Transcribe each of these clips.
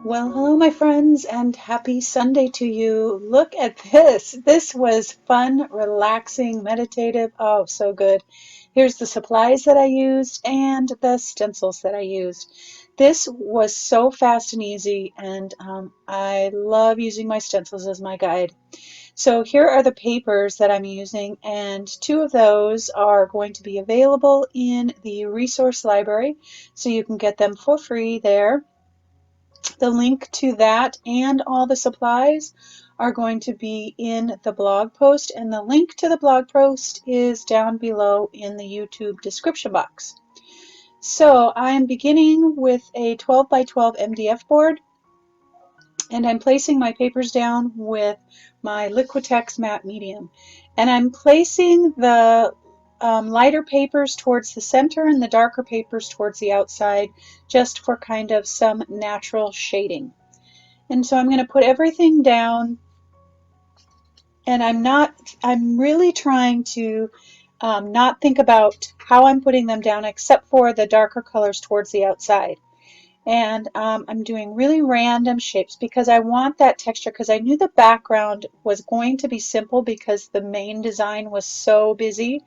Well, hello, my friends, and happy Sunday to you. Look at this. This was fun, relaxing, meditative. Oh, so good. Here's the supplies that I used and the stencils that I used. This was so fast and easy, and I love using my stencils as my guide. So here are the papers that I'm using, and two of those are going to be available in the resource library, so you can get them for free there. The link to that and all the supplies are going to be in the blog post, and the link to the blog post is down below in the YouTube description box. So I'm beginning with a 12 by 12 MDF board, and I'm placing my papers down with my Liquitex matte medium. And I'm placing the lighter papers towards the center and the darker papers towards the outside, just for kind of some natural shading. And so I'm going to put everything down, and I'm really trying to not think about how I'm putting them down except for the darker colors towards the outside. And I'm doing really random shapes because I want that texture, because I knew the background was going to be simple because the main design was so busy.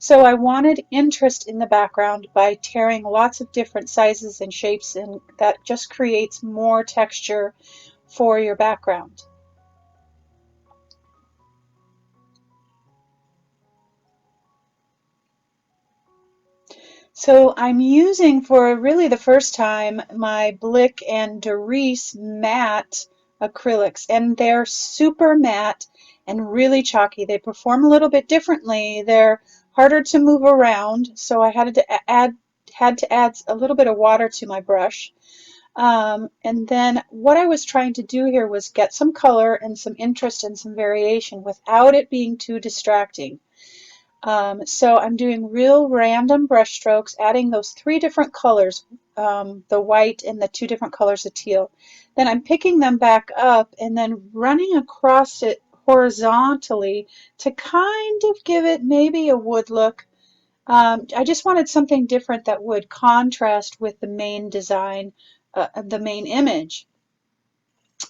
So I wanted interest in the background by tearing lots of different sizes and shapes, and that just creates more texture for your background. So I'm using, for really the first time, my Blick and Doris matte acrylics, and they're super matte and really chalky. They perform a little bit differently. They're harder to move around, so I had to add a little bit of water to my brush. And then what I was trying to do here was get some color and some interest and some variation without it being too distracting. So I'm doing real random brush strokes, adding those three different colors, the white and the two different colors of teal. Then I'm picking them back up and then running across it horizontally to kind of give it maybe a wood look. I just wanted something different that would contrast with the main design, the main image.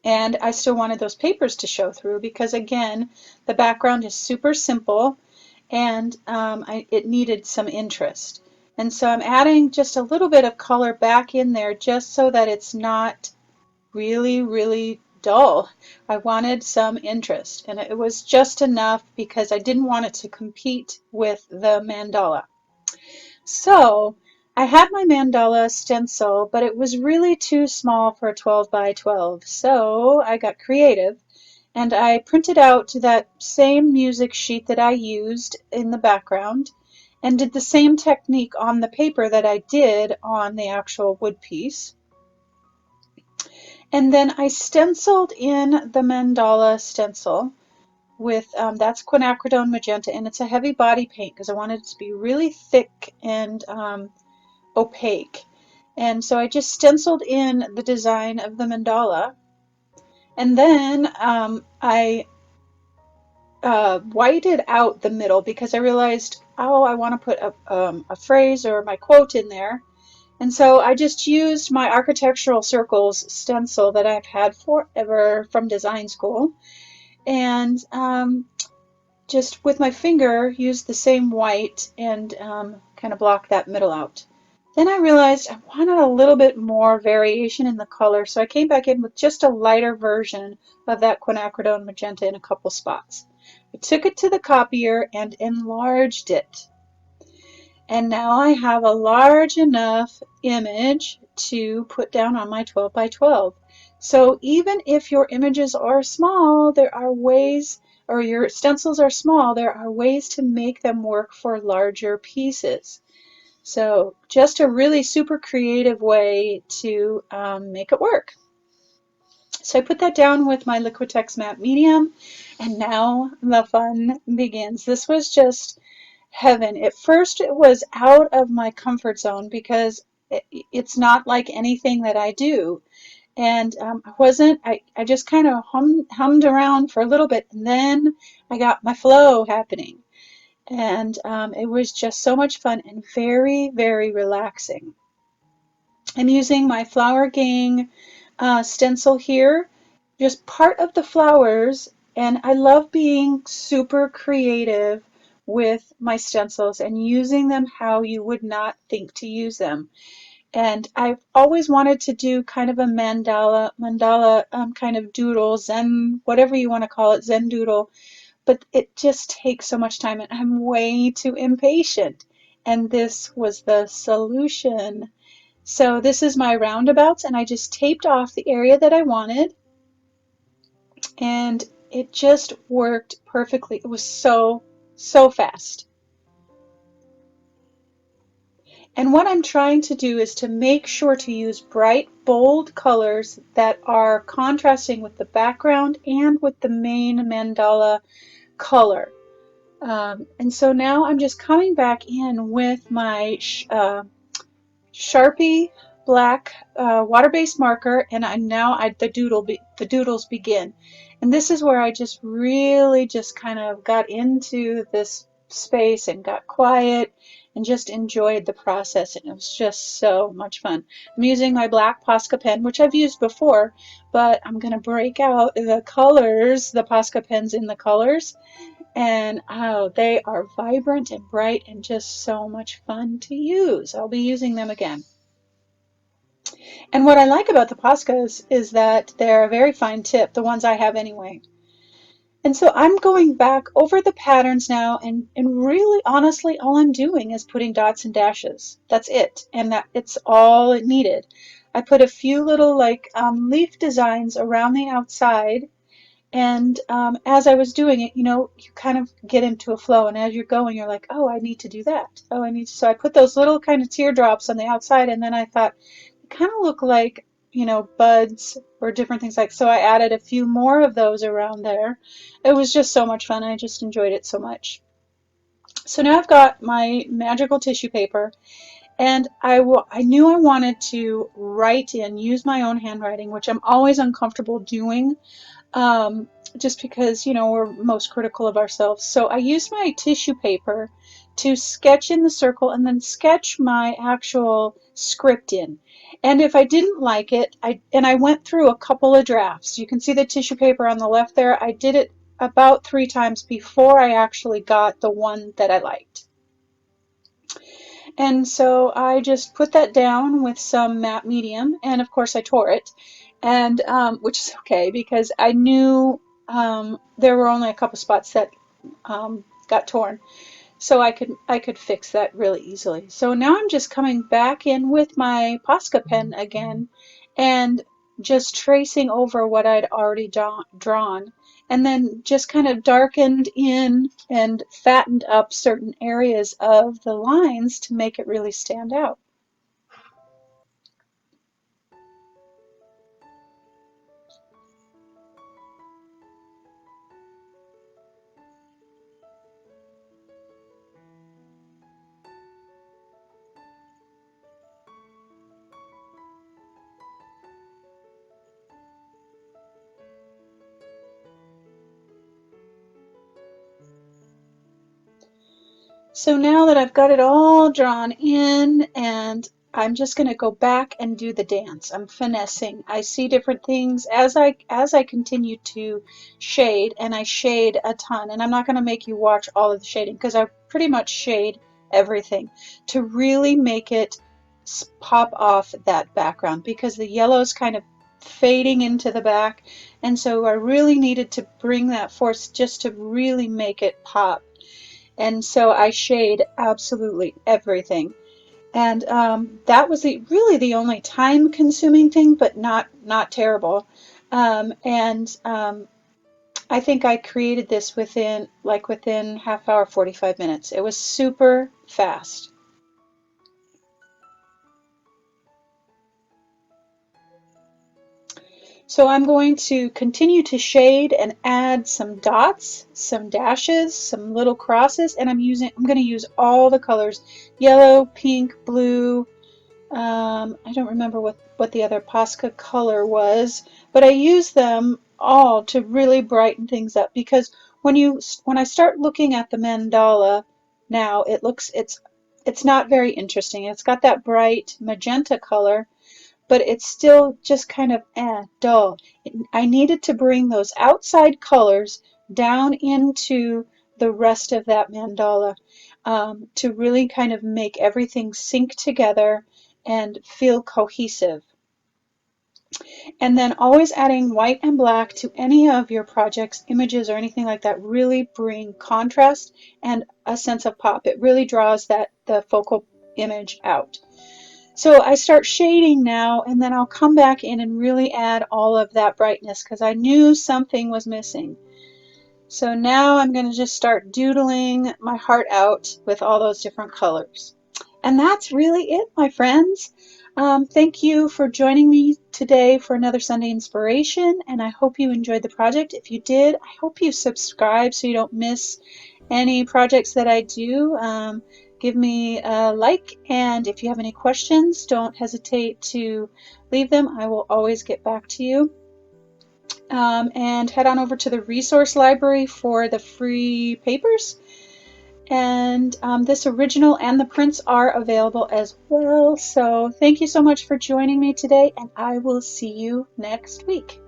And I still wanted those papers to show through because, again, the background is super simple, and it needed some interest. And so I'm adding just a little bit of color back in there just so that it's not really, really dull. I wanted some interest, and it was just enough because I didn't want it to compete with the mandala. So I had my mandala stencil, but it was really too small for a 12 by 12. So I got creative, and I printed out that same music sheet that I used in the background and did the same technique on the paper that I did on the actual wood piece. And then I stenciled in the mandala stencil with, that's quinacridone magenta, and it's a heavy body paint because I wanted it to be really thick and opaque. And so I just stenciled in the design of the mandala, and then I whited out the middle because I realized, oh, I want to put a phrase or my quote in there. And so I just used my architectural circles stencil that I've had forever from design school, and just with my finger used the same white and kind of block that middle out. Then I realized I wanted a little bit more variation in the color, so I came back in with just a lighter version of that quinacridone magenta in a couple spots. I took it to the copier and enlarged it. And now I have a large enough image to put down on my 12 by 12. So even if your images are small, there are ways, or your stencils are small, there are ways to make them work for larger pieces. So just a really super creative way to make it work. So I put that down with my Liquitex matte medium, and now the fun begins. This was just heaven. At first it was out of my comfort zone because it's not like anything that I do. And I just kind of hummed around for a little bit, and then I got my flow happening. And it was just so much fun and very, very relaxing. I'm using my Flower Gang stencil here, just part of the flowers, and I love being super creative with my stencils and using them how you would not think to use them. And I've always wanted to do kind of a mandala kind of doodle, Zen, whatever you want to call it, Zen doodle, but it just takes so much time and I'm way too impatient. And this was the solution. So this is my roundabouts, and I just taped off the area that I wanted, and it just worked perfectly. It was so fast. And what I'm trying to do is to make sure to use bright, bold colors that are contrasting with the background and with the main mandala color. And so now I'm just coming back in with my Sharpie black water-based marker, and the doodles begin. And this is where I just really just kind of got into this space and got quiet and just enjoyed the process, and it was just so much fun. I'm using my black Posca pen, which I've used before, but I'm going to break out the colors, the Posca pens in the colors, and oh, they are vibrant and bright and just so much fun to use. I'll be using them again. And what I like about the Poscas is that they're a very fine tip, the ones I have anyway. And so I'm going back over the patterns now, and really honestly all I'm doing is putting dots and dashes. That's it. And that it's all it needed. I put a few little like leaf designs around the outside, and as I was doing it, you know, you kind of get into a flow, and as you're going, you're like, oh, I need to do that. Oh, I need to. So I put those little kind of teardrops on the outside, and then I thought, it kind of look like, you know, buds or different things like. So I added a few more of those around there. It was just so much fun. I just enjoyed it so much. So now I've got my magical tissue paper, and I knew I wanted to write in, use my own handwriting, which I'm always uncomfortable doing, um, just because, you know, we're most critical of ourselves. So I used my tissue paper to sketch in the circle and then sketch my actual script in. And if I didn't like it, I went through a couple of drafts. You can see the tissue paper on the left there. I did it about 3 times before I actually got the one that I liked. And so I just put that down with some matte medium, and of course I tore it, and which is okay because I knew there were only a couple spots that got torn, so I could fix that really easily. So now I'm just coming back in with my Posca pen again, and just tracing over what I'd already drawn, and then just kind of darkened in and fattened up certain areas of the lines to make it really stand out. So now that I've got it all drawn in, and I'm just going to go back and do the dance. I'm finessing. I see different things as I continue to shade, and I shade a ton. And I'm not going to make you watch all of the shading because I pretty much shade everything to really make it pop off that background, because the yellow is kind of fading into the back, and so I really needed to bring that force just to really make it pop. And so I shade absolutely everything. And that was really the only time-consuming thing, but not terrible. And I think I created this within half hour, 45 minutes. It was super fast. So I'm going to continue to shade and add some dots, some dashes, some little crosses, and I'm going to use all the colors: yellow, pink, blue. I don't remember what the other Posca color was, but I use them all to really brighten things up, because when I start looking at the mandala now, it's not very interesting. It's got that bright magenta color, but it's still just kind of dull. I needed to bring those outside colors down into the rest of that mandala to really kind of make everything sync together and feel cohesive. And then always adding white and black to any of your projects, images, or anything like that really bring contrast and a sense of pop. It really draws the focal image out. So I start shading now, and then I'll come back in and really add all of that brightness because I knew something was missing. So now I'm going to just start doodling my heart out with all those different colors. And that's really it, my friends. Thank you for joining me today for another Sunday Inspiration, and I hope you enjoyed the project. If you did, I hope you subscribe so you don't miss any projects that I do. Give me a like, and if you have any questions, don't hesitate to leave them. I will always get back to you. And head on over to the resource library for the free papers. And this original and the prints are available as well. So thank you so much for joining me today, and I will see you next week.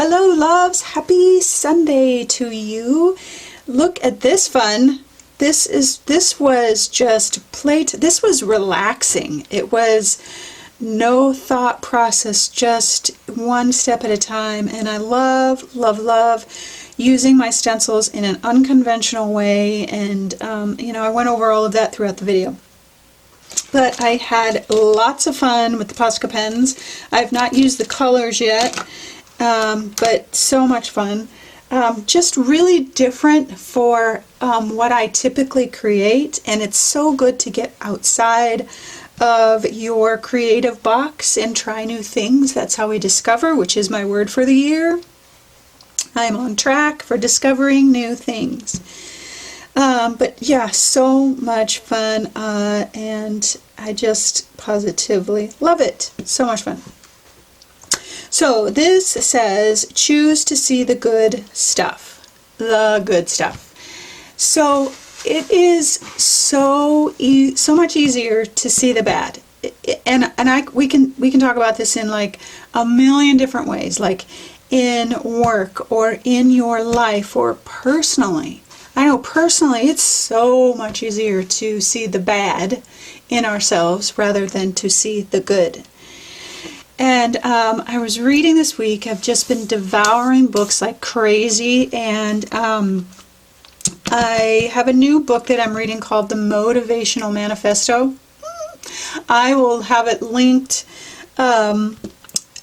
Hello, loves. Happy Sunday to you. Look at this fun. This was just this was relaxing. It was no thought process, just one step at a time. And I love, love, love using my stencils in an unconventional way. And, I went over all of that throughout the video. But I had lots of fun with the Posca pens. I've not used the colors yet. But so much fun. Just really different for what I typically create, and it's so good to get outside of your creative box and try new things. That's how we discover, which is my word for the year. I'm on track for discovering new things. But yeah, so much fun, and I just positively love it. So much fun. So this says, choose to see the good stuff. The good stuff. So it is so much easier to see the bad. We can talk about this in like a million different ways, like in work or in your life or personally. I know personally it's so much easier to see the bad in ourselves rather than to see the good. And I was reading this week. I've just been devouring books like crazy, and I have a new book that I'm reading called The Motivational Manifesto. I will have it linked on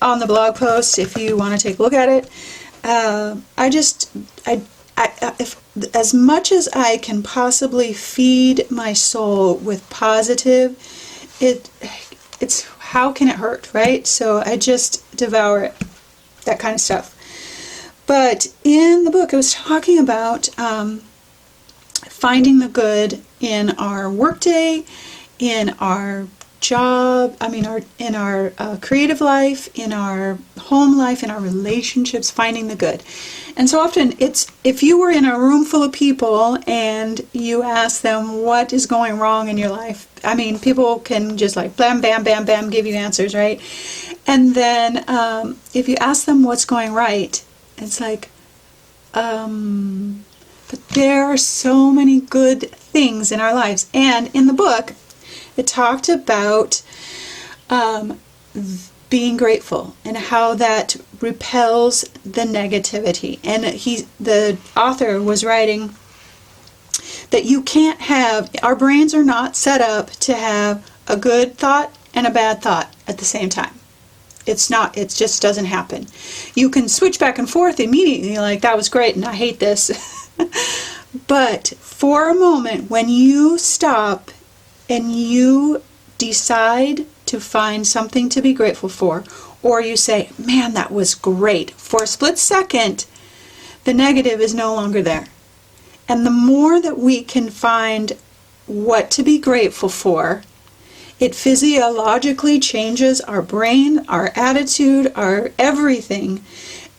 the blog post if you want to take a look at it. If as much as I can possibly feed my soul with positive, it's how can it hurt, right? So I just devour it, that kind of stuff. But in the book, it was talking about finding the good in our workday, in our job, in our creative life, in our home life, in our relationships, finding the good. And so often it's, if you were in a room full of people and you ask them what is going wrong in your life, people can just like bam, bam, bam, bam, give you answers, right? And then if you ask them what's going right, it's like, but there are so many good things in our lives. And in the book, it talked about being grateful and how that repels the negativity. And the author was writing that you can't have, our brains are not set up to have a good thought and a bad thought at the same time. It's not, it just doesn't happen. You can switch back and forth immediately, like that was great and I hate this. But for a moment, when you stop and you decide to find something to be grateful for, or you say, man, that was great, for a split second, the negative is no longer there. And the more that we can find what to be grateful for, it physiologically changes our brain, our attitude, our everything,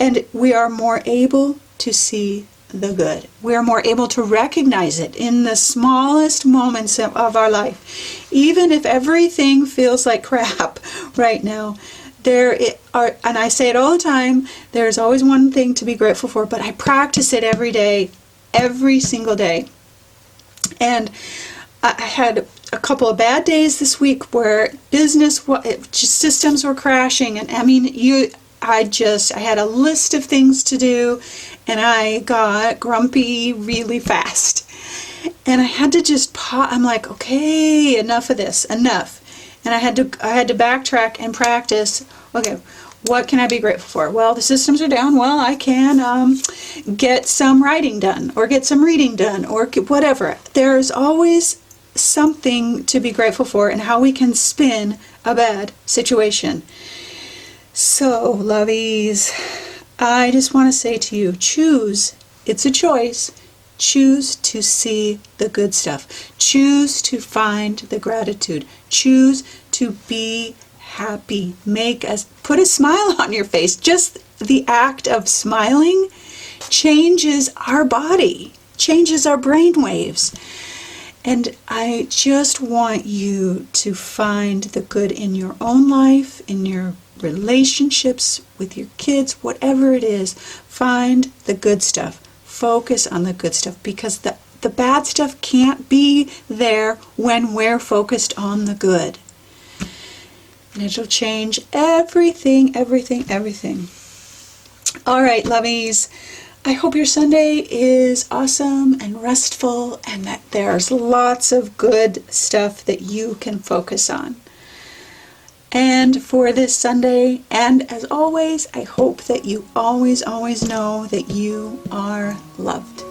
and we are more able to see the good. We are more able to recognize it in the smallest moments of our life. Even if everything feels like crap right now, there are, and I say it all the time, there's always one thing to be grateful for, but I practice it every day, every single day. And I had a couple of bad days this week where systems were crashing, and I mean, I had a list of things to do, and I got grumpy really fast, and I had to just pause. I'm like, okay, enough of this, enough. And I had to backtrack and practice. Okay, what can I be grateful for? Well, the systems are down. Well, I can get some writing done, or get some reading done, or whatever. There's always something to be grateful for, and how we can spin a bad situation. So, lovies, I just want to say to you, choose. It's a choice. Choose to see the good stuff. Choose to find the gratitude. Choose to be happy. Put a smile on your face. Just the act of smiling changes our body, changes our brain waves. And I just want you to find the good in your own life, in your relationships with your kids, whatever it is. Find the good stuff. Focus on the good stuff, because the bad stuff can't be there when we're focused on the good. And it'll change everything, everything, everything. All right, lovies. I hope your Sunday is awesome and restful, and that there's lots of good stuff that you can focus on. And for this Sunday, and as always, I hope that you always, always know that you are loved.